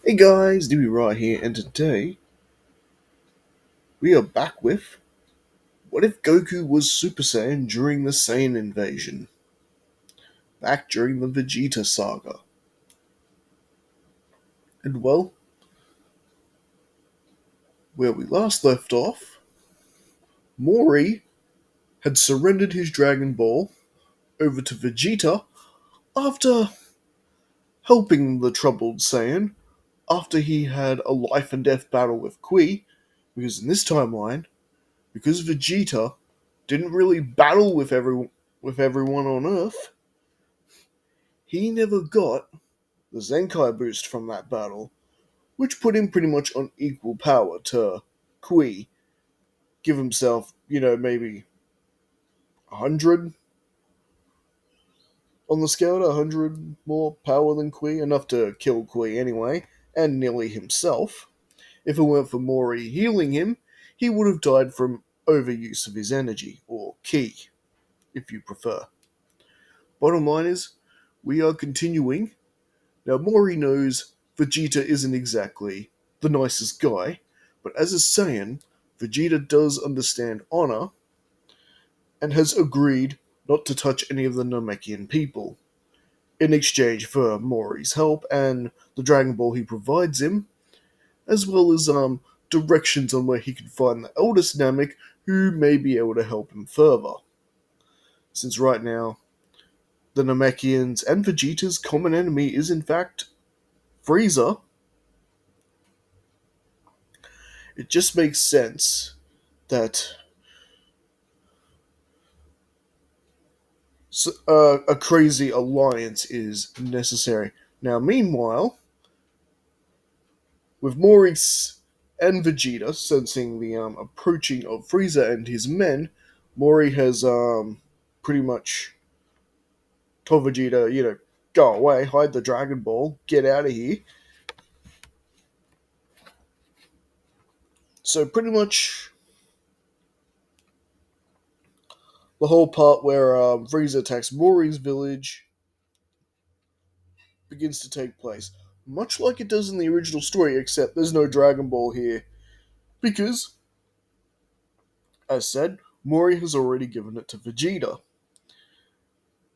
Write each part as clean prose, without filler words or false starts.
Hey guys, Dewey right here, and today we are back with what if Goku was Super Saiyan during the Saiyan invasion? Back during the Vegeta saga. And well, where we last left off, Moori had surrendered his Dragon Ball over to Vegeta after helping the troubled Saiyan after he had a life and death battle with Kui, because in this timeline, because Vegeta didn't really battle with everyone on Earth, he never got the Zenkai boost from that battle, which put him pretty much on equal power to Kui. Give himself, maybe 100 on the scale, 100 more power than Kui, enough to kill Kui anyway, and nearly himself. If it weren't for Moori healing him, he would have died from overuse of his energy, or ki, if you prefer. Bottom line is, we are continuing. Now, Moori knows Vegeta isn't exactly the nicest guy, but as a Saiyan, Vegeta does understand honor and has agreed not to touch any of the Namekian people in exchange for Moori's help and the Dragon Ball he provides him, as well as directions on where he can find the eldest Namek who may be able to help him further. Since right now, the Namekians and Vegeta's common enemy is in fact Frieza, it just makes sense that a crazy alliance is necessary. Now, meanwhile, with Maurice and Vegeta sensing the approaching of Frieza and his men, Moori has pretty much told Vegeta, go away, hide the Dragon Ball, get out of here. So pretty much the whole part where Frieza attacks Mori's village begins to take place. Much like it does in the original story, except there's no Dragon Ball here. Because, as said, Moori has already given it to Vegeta.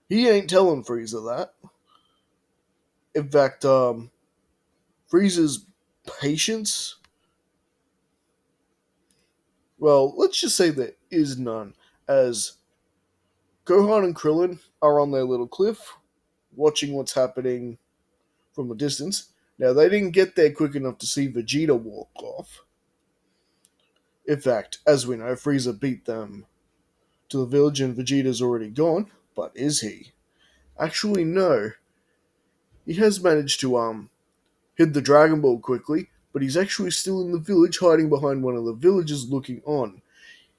He ain't telling Frieza that. In fact, Frieza's patience, well, let's just say there is none, as Gohan and Krillin are on their little cliff, watching what's happening from a distance. Now, they didn't get there quick enough to see Vegeta walk off. In fact, as we know, Frieza beat them to the village and Vegeta's already gone, but is he? Actually, no. He has managed to hid the Dragon Ball quickly, but he's actually still in the village, hiding behind one of the villagers, looking on.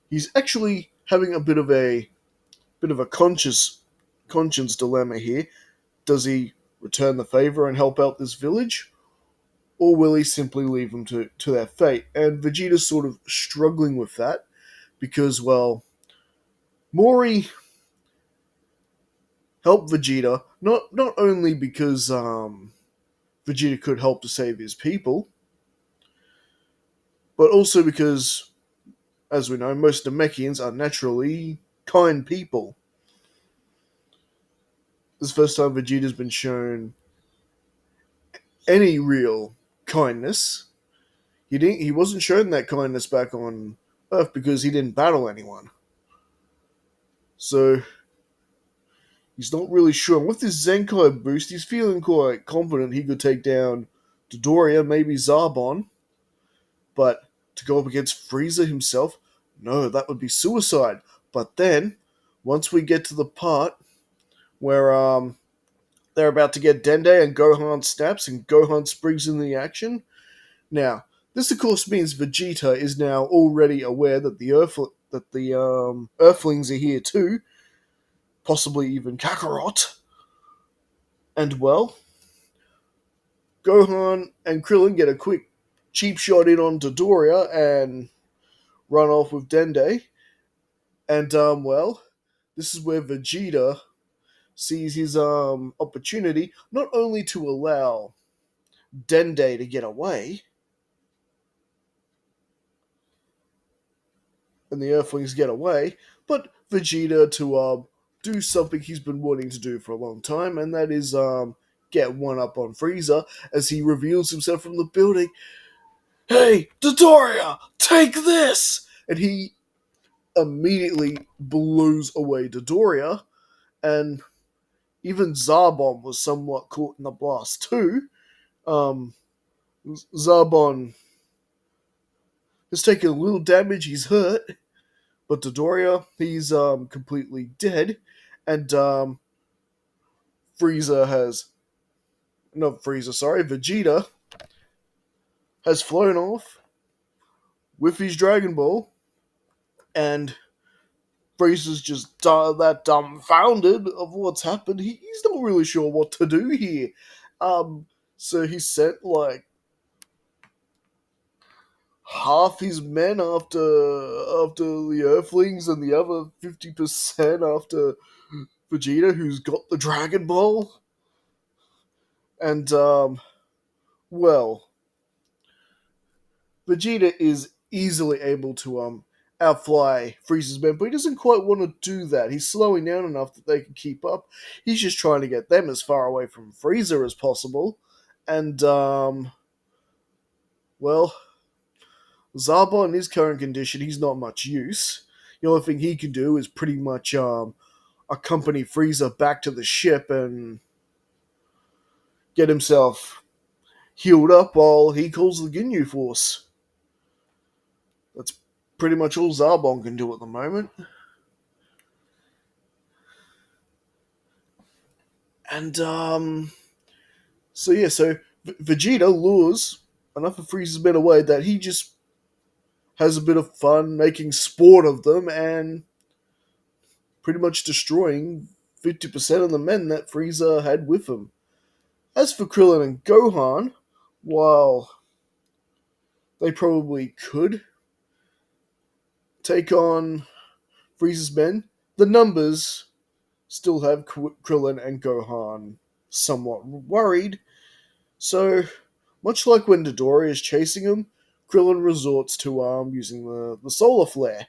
He's actually having a bit of a conscience dilemma here. Does he return the favor and help out this village, or will he simply leave them to their fate? And Vegeta's sort of struggling with that because, well, Moori helped Vegeta not only because Vegeta could help to save his people, but also because, as we know, most Namekians are naturally kind people. This is the first time Vegeta's been shown any real kindness. He wasn't shown that kindness back on Earth because he didn't battle anyone. So he's not really sure. And with this Zenkai boost, he's feeling quite confident he could take down Dodoria, maybe Zarbon. But to go up against Frieza himself, no, that would be suicide. But then, once we get to the part where they're about to get Dende and Gohan snaps and Gohan springs in the action. Now, this of course means Vegeta is now already aware that the Earthlings are here too, possibly even Kakarot. And well, Gohan and Krillin get a quick cheap shot in on Dodoria and run off with Dende. And well, this is where Vegeta sees his opportunity not only to allow Dende to get away, and the Earthlings get away, but Vegeta to do something he's been wanting to do for a long time, and that is get one up on Frieza as he reveals himself from the building. Hey, Dodoria, take this! And he immediately blows away Dodoria, and even Zarbon was somewhat caught in the blast too. Um, Zarbon has taken a little damage, he's hurt, but Dodoria, he's completely dead, and Frieza has not Frieza, sorry, Vegeta has flown off with his Dragon Ball, and Frieza's just that dumbfounded of what's happened. He's not really sure what to do here. Um, so he sent like half his men after the Earthlings and the other 50% after Vegeta, who's got the Dragon Ball. And well, Vegeta is easily able to outfly Frieza's men, but he doesn't quite want to do that. He's slowing down enough that they can keep up. He's just trying to get them as far away from Frieza as possible. And well, Zarbon in his current condition, he's not much use. The only thing he can do is pretty much accompany Frieza back to the ship and get himself healed up while he calls the Ginyu Force. That's pretty much all Zarbon can do at the moment. And so Vegeta lures enough of Frieza's men away that he just has a bit of fun making sport of them and pretty much destroying 50% of the men that Frieza had with him. As for Krillin and Gohan, while they probably could take on Frieza's men, the numbers still have Krillin and Gohan somewhat worried. So, much like when Dodoria is chasing him, Krillin resorts to using the solar flare.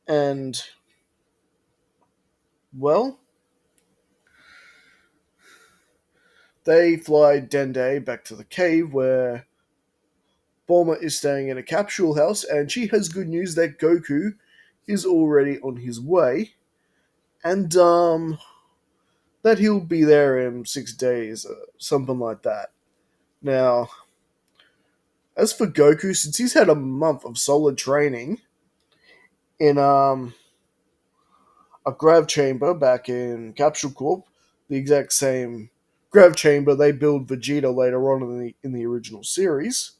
And, well, they fly Dende back to the cave where Bulma is staying in a capsule house, and she has good news that Goku is already on his way, and that he'll be there in 6 days, something like that. Now, as for Goku, since he's had a month of solid training in a grav chamber back in Capsule Corp, the exact same grav chamber they build Vegeta later on in the original series,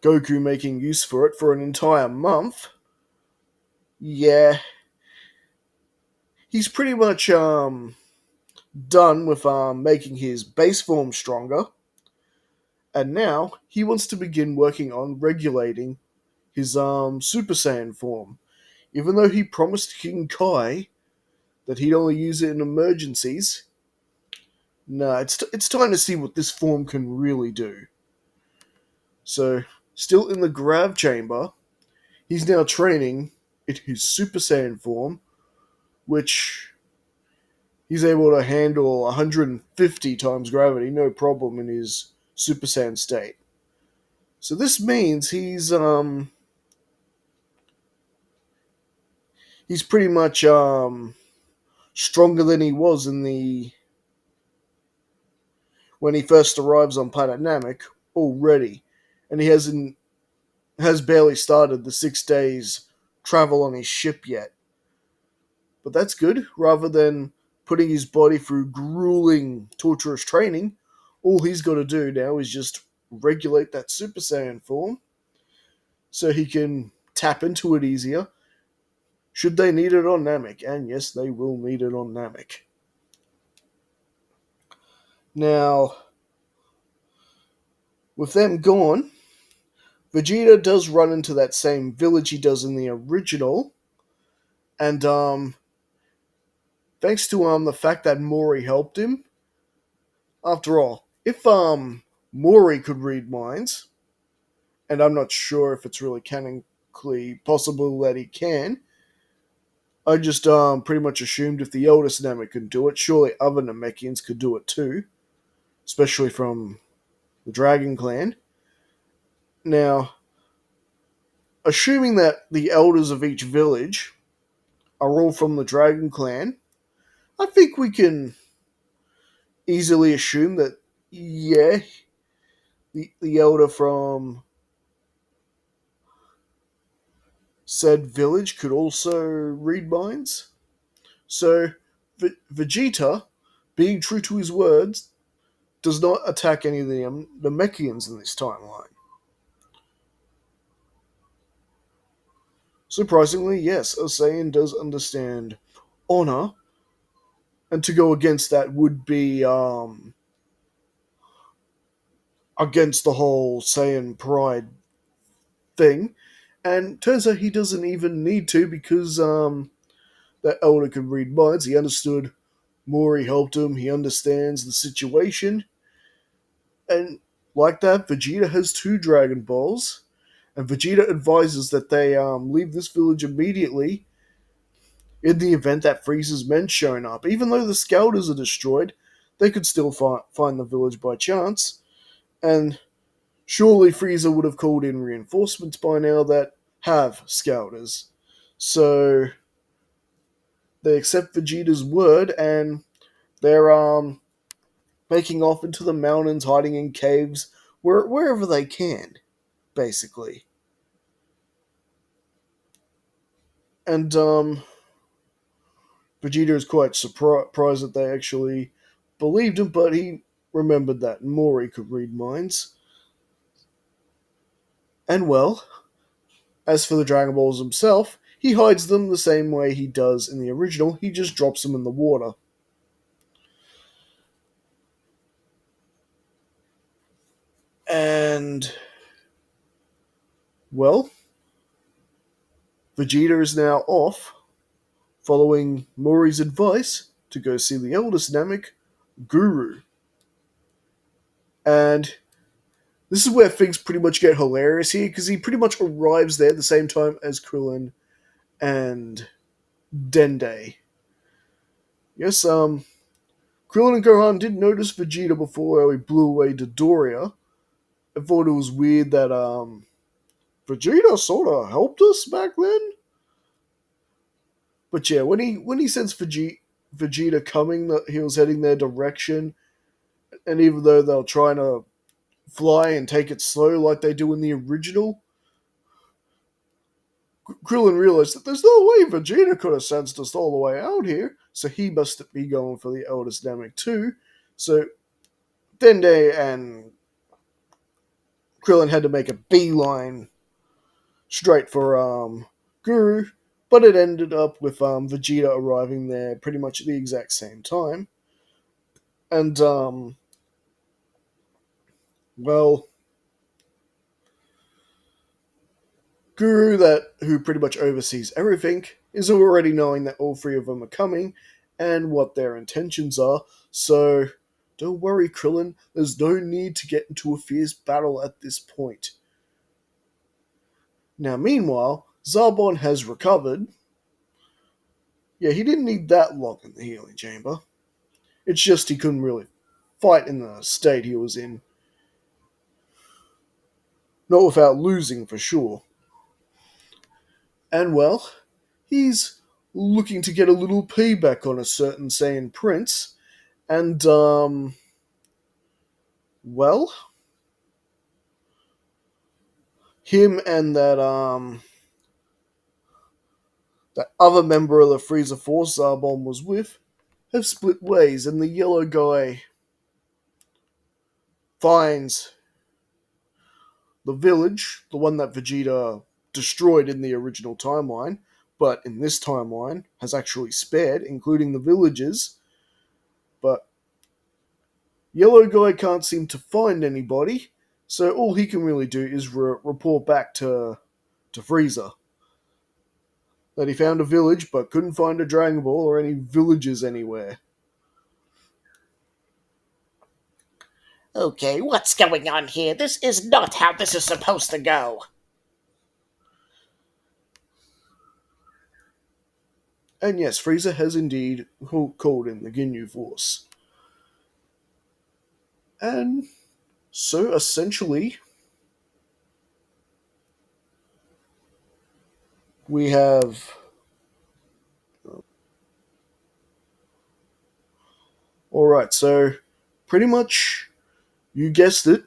Goku making use for it for an entire month. Yeah, he's pretty much done with making his base form stronger, and now he wants to begin working on regulating his Super Saiyan form. Even though he promised King Kai that he'd only use it in emergencies, nah, it's time to see what this form can really do. So, still in the grav chamber, he's now training in his Super Saiyan form, which he's able to handle 150 times gravity, no problem in his Super Saiyan state. So this means he's pretty much stronger than he was in the when he first arrives on planet Namek already, and he has barely started the 6 days travel on his ship yet. But that's good. Rather than putting his body through grueling, torturous training, all he's got to do now is just regulate that Super Saiyan form so he can tap into it easier should they need it on Namek. And yes, they will need it on Namek. Now, with them gone, Vegeta does run into that same village he does in the original, and thanks to the fact that Moori helped him, After all, if Moori could read minds, and I'm not sure if it's really canonically possible that he can, I just pretty much assumed if the eldest Namek could do it, surely other Namekians could do it too, especially from the Dragon Clan. Now, assuming that the elders of each village are all from the Dragon Clan, I think we can easily assume that, yeah, the elder from said village could also read minds. So, Vegeta, being true to his words, does not attack any of the Namekians in this timeline. Surprisingly, yes, a Saiyan does understand honor, and to go against that would be against the whole Saiyan pride thing. And turns out he doesn't even need to because that elder can read minds. He understood Moori helped him. He understands the situation, and like that, Vegeta has two Dragon Balls, and Vegeta advises that they leave this village immediately in the event that Frieza's men shown up. Even though the Scouters are destroyed, they could still find the village by chance, and surely Frieza would have called in reinforcements by now that have Scouters. So they accept Vegeta's word, and they're making off into the mountains, hiding in caves, wherever they can, basically. And Vegeta is quite surprised that they actually believed him, but he remembered that Moori could read minds. And well, as for the Dragon Balls himself, he hides them the same way he does in the original, he just drops them in the water. And, well, Vegeta is now off, following Mori's advice to go see the eldest Namek, Guru. And this is where things pretty much get hilarious here, because he pretty much arrives there at the same time as Krillin and Dende. Yes, Krillin and Gohan did notice Vegeta before he blew away Dodoria. I thought it was weird that Vegeta sort of helped us back then. But yeah, when he sensed Vegeta coming, that he was heading their direction, and even though they were trying to fly and take it slow like they do in the original, Krillin realized that there's no way Vegeta could have sensed us all the way out here, so he must be going for the eldest Namek too. So Dende and Krillin had to make a beeline straight for Guru, but it ended up with Vegeta arriving there pretty much at the exact same time. And well, Guru, that who pretty much oversees everything, is already knowing that all three of them are coming and what their intentions are. So don't worry, Krillin. There's no need to get into a fierce battle at this point. Now, meanwhile, Zarbon has recovered. Yeah, he didn't need that long in the healing chamber. It's just he couldn't really fight in the state he was in. Not without losing, for sure. And well, he's looking to get a little payback on a certain Saiyan prince. And, well, him and that other member of the Frieza Force Zarbon was with have split ways, and the yellow guy finds the village, the one that Vegeta destroyed in the original timeline, but in this timeline has actually spared, including the villages. But Yellow Guy can't seem to find anybody, so all he can really do is report back to Frieza that he found a village but couldn't find a Dragon Ball or any villages anywhere. Okay, what's going on here? This is not how this is supposed to go. And yes, Frieza has indeed called in the Ginyu Force. And so essentially, we have. Alright, so pretty much, you guessed it,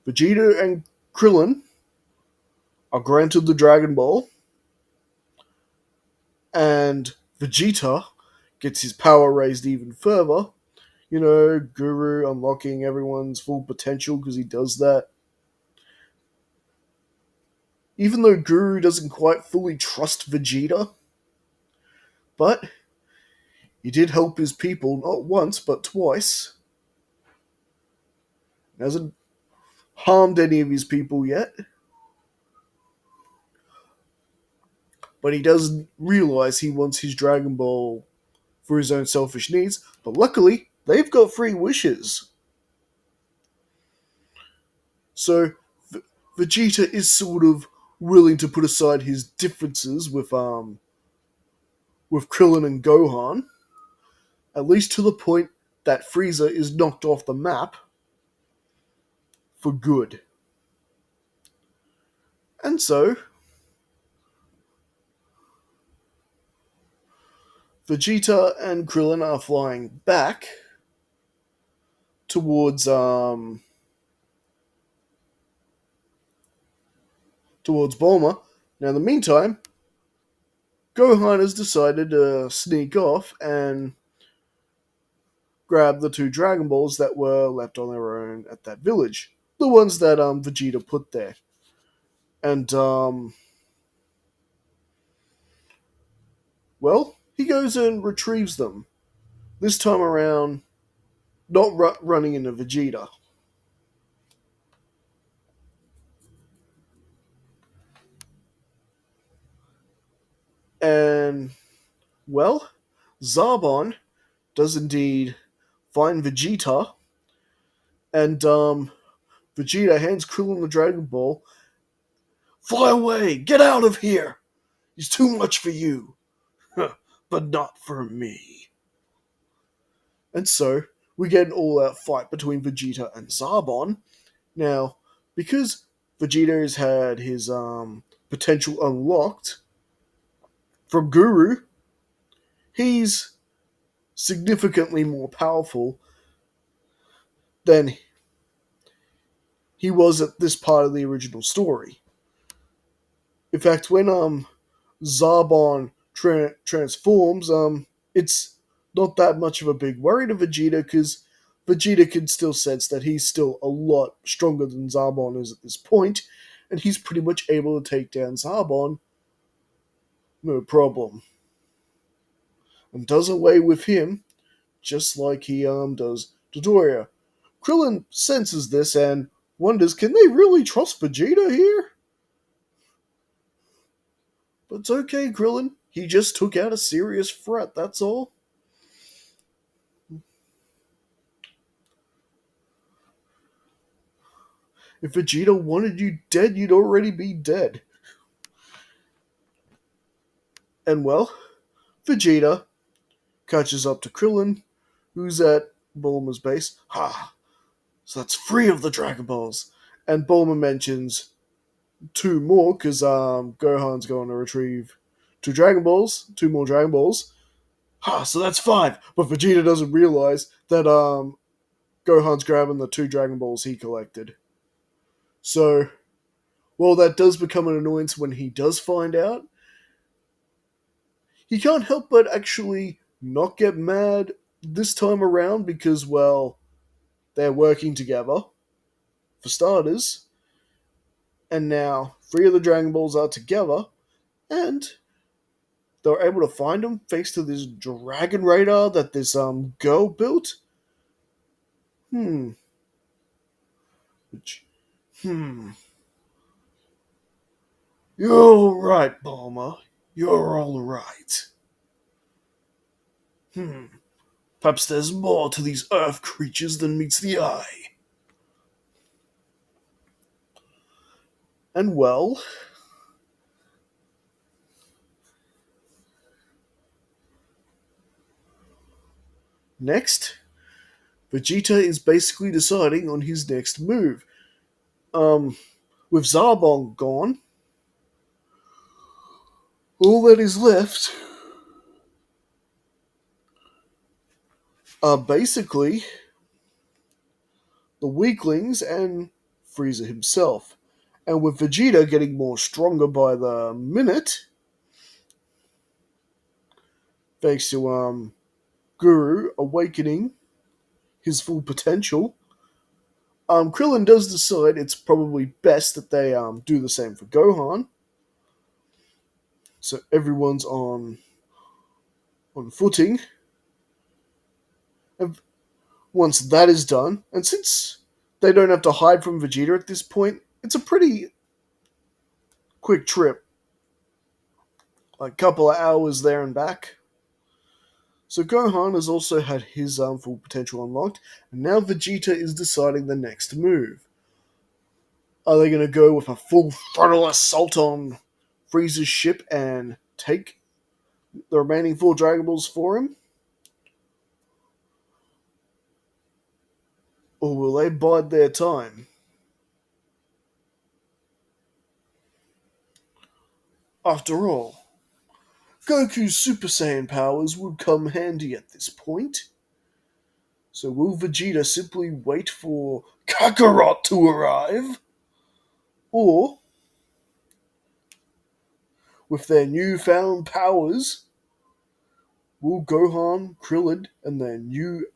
Vegeta and Krillin are granted the Dragon Ball, and Vegeta gets his power raised even further. You know, Guru unlocking everyone's full potential because he does that. Even though Guru doesn't quite fully trust Vegeta, but he did help his people not once but twice. Hasn't harmed any of his people yet, but he doesn't realize he wants his Dragon Ball for his own selfish needs. But luckily, they've got free wishes. So Vegeta is sort of willing to put aside his differences with Krillin and Gohan, at least to the point that Frieza is knocked off the map for good. And so Vegeta and Krillin are flying back towards towards Bulma. Now in the meantime, Gohan has decided to sneak off and grab the two Dragon Balls that were left on their own at that village. The ones that Vegeta put there. And well, he goes and retrieves them. This time around, not running into Vegeta. And well, Zarbon does indeed find Vegeta, and Vegeta hands Krillin the Dragon Ball. Fly away! Get out of here! He's too much for you, but not for me. And so we get an all-out fight between Vegeta and Zarbon. Now, because Vegeta has had his potential unlocked from Guru, he's significantly more powerful than he was at this part of the original story. In fact, when Zarbon transforms, it's not that much of a big worry to Vegeta because Vegeta can still sense that he's still a lot stronger than Zarbon is at this point, and he's pretty much able to take down Zarbon no problem, and does away with him just like he does Dodoria. Krillin senses this and wonders, can they really trust Vegeta here? But it's okay, Krillin. He just took out a serious threat, that's all. If Vegeta wanted you dead, you'd already be dead. And well, Vegeta catches up to Krillin, who's at Bulma's base. Ha! So that's three of the Dragon Balls. And Bulma mentions two more, because Gohan's going to retrieve two more Dragon Balls. Ha! So that's five. But Vegeta doesn't realize that Gohan's grabbing the two Dragon Balls he collected. So, while that does become an annoyance when he does find out, he can't help but actually not get mad this time around because, well, they're working together, for starters, and now three of the Dragon Balls are together, and they're able to find them thanks to this dragon radar that this girl built. Hmm. Which, hmm. You're right, Bulma. You're all right. Hmm. Perhaps there's more to these earth creatures than meets the eye. And well, next, Vegeta is basically deciding on his next move. Um, with Zarbon gone, all that is left are basically the weaklings and Frieza himself. And with Vegeta getting more stronger by the minute, thanks to Guru awakening his full potential, Krillin does decide it's probably best that they do the same for Gohan. So everyone's on footing. And once that is done, and since they don't have to hide from Vegeta at this point, it's a pretty quick trip, like a couple of hours there and back. So Gohan has also had his full potential unlocked, and now Vegeta is deciding the next move. Are they going to go with a full frontal assault on Frieza's ship and take the remaining four Dragon Balls for him? Or will they bide their time? After all, Goku's Super Saiyan powers would come handy at this point. So will Vegeta simply wait for Kakarot to arrive? Or, with their newfound powers, will Gohan, Krillin, and their new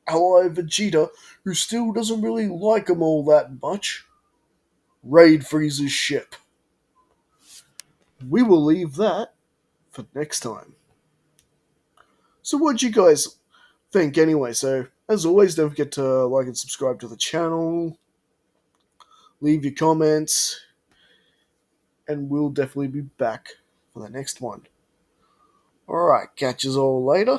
ally Vegeta, who still doesn't really like him all that much, raid Frieza's ship? We will leave that for next time. So what do you guys think anyway? So, as always, don't forget to like and subscribe to the channel, leave your comments, and we'll definitely be back for the next one. Alright, catch us all later.